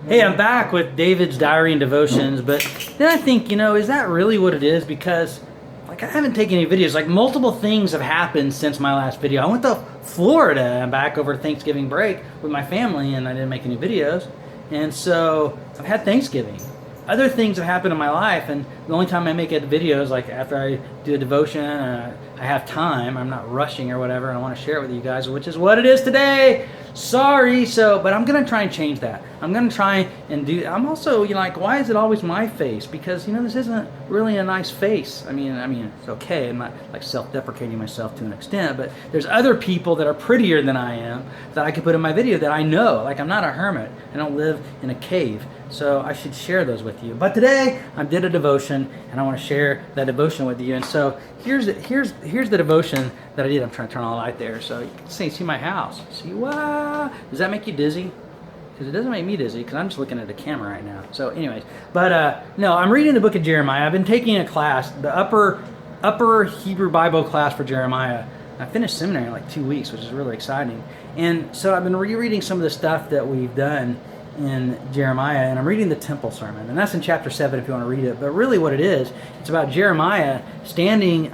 Hey, I'm back with David's Diary and Devotions, but then I think, is that really what it is? Because, I haven't taken any videos. Multiple things have happened since my last video. I went to Florida and back over Thanksgiving break with my family, and I didn't make any videos. And so, I've had Thanksgiving. Other things have happened in my life, and the only time I make a video is after I do a devotion and I have time. I'm not rushing or whatever, and I want to share it with you guys, which is what it is today. Sorry, but I'm going to try and change that. I'm going to try and I'm also, why is it always my face? Because, this isn't really a nice face. I mean, it's okay. I'm not self-deprecating myself to an extent, but there's other people that are prettier than I am that I could put in my video that I know. I'm not a hermit. I don't live in a cave. So I should share those with you. But today I did a devotion, and I want to share that devotion with you. And so here's the devotion that I did. I'm trying to turn on the light there so you can see my house. See what? Does that make you dizzy? Because it doesn't make me dizzy because I'm just looking at the camera right now. So anyways, but no, I'm reading the book of Jeremiah. I've been taking a class, the upper Hebrew Bible class for Jeremiah. I finished seminary in 2 weeks, which is really exciting. And so I've been rereading some of the stuff that we've done in Jeremiah, and I'm reading the temple sermon, and that's in chapter 7 if you want to read it. But really what it is, it's about Jeremiah standing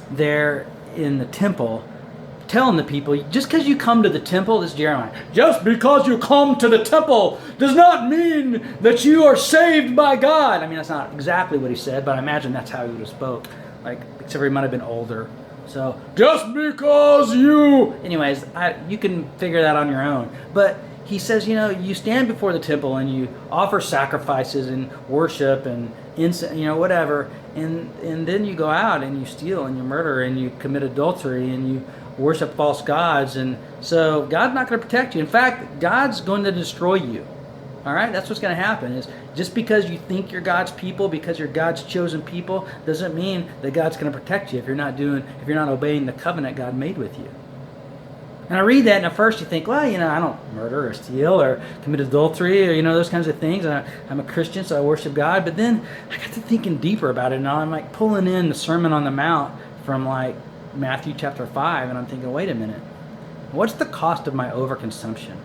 there in the temple telling the people, just because you come to the temple, this is Jeremiah, just because you come to the temple does not mean that you are saved by God. I mean, that's not exactly what he said, but I imagine that's how he would have spoke, except he might have been older. So, just because you... Anyways, you can figure that on your own. But he says, you stand before the temple and you offer sacrifices and worship and incense, whatever, and then you go out and you steal and you murder and you commit adultery and you worship false gods, and so God's not going to protect you. In fact, God's going to destroy you. All right, that's what's going to happen. Is just because you think you're God's people, because you're God's chosen people, doesn't mean that God's going to protect you if you're not obeying the covenant God made with you. And I read that, and at first you think, well, I don't murder or steal or commit adultery or, those kinds of things. And I'm a Christian, so I worship God. But then I got to thinking deeper about it, and I'm pulling in the Sermon on the Mount from Matthew chapter 5, and I'm thinking, wait a minute. What's the cost of my overconsumption?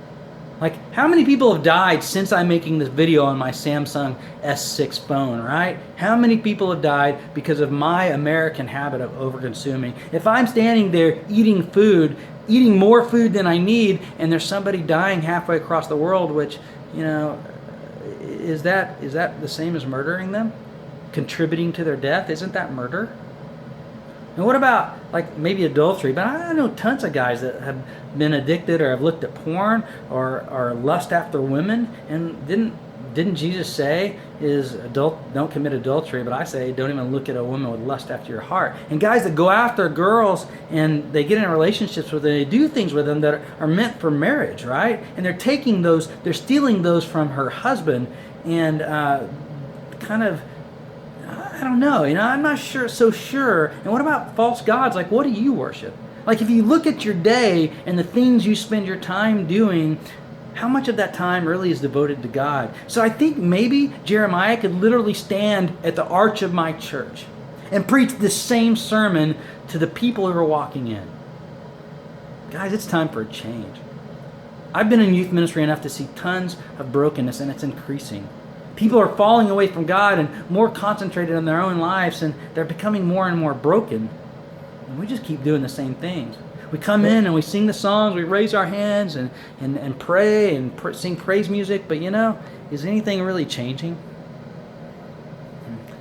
How many people have died since I'm making this video on my Samsung S6 phone, right? How many people have died because of my American habit of overconsuming? If I'm standing there eating more food than I need, and there's somebody dying halfway across the world, which, is that the same as murdering them? Contributing to their death? Isn't that murder? And what about maybe adultery? But I know tons of guys that have been addicted or have looked at porn or lust after women. And didn't Jesus say don't commit adultery? But I say don't even look at a woman with lust after your heart. And guys that go after girls and they get in relationships with them, they do things with them that are meant for marriage, right? And they're stealing those from her husband, and I don't know, I'm not so sure. And what about false gods? What do you worship? If you look at your day and the things you spend your time doing, how much of that time really is devoted to God? So I think maybe Jeremiah could literally stand at the arch of my church and preach the same sermon to the people who are walking in. Guys, it's time for a change. I've been in youth ministry enough to see tons of brokenness, and it's increasing. People are falling away from God and more concentrated on their own lives, and they're becoming more and more broken. And we just keep doing the same things. We come in and we sing the songs, we raise our hands and pray and sing praise music, but is anything really changing?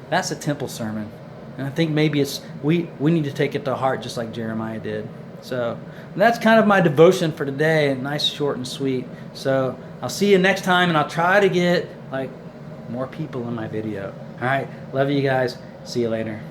That's a temple sermon. And I think maybe we need to take it to heart just like Jeremiah did. So that's kind of my devotion for today, nice, short, and sweet. So I'll see you next time, and I'll try to get more people in my video. All right, love you guys. See you later.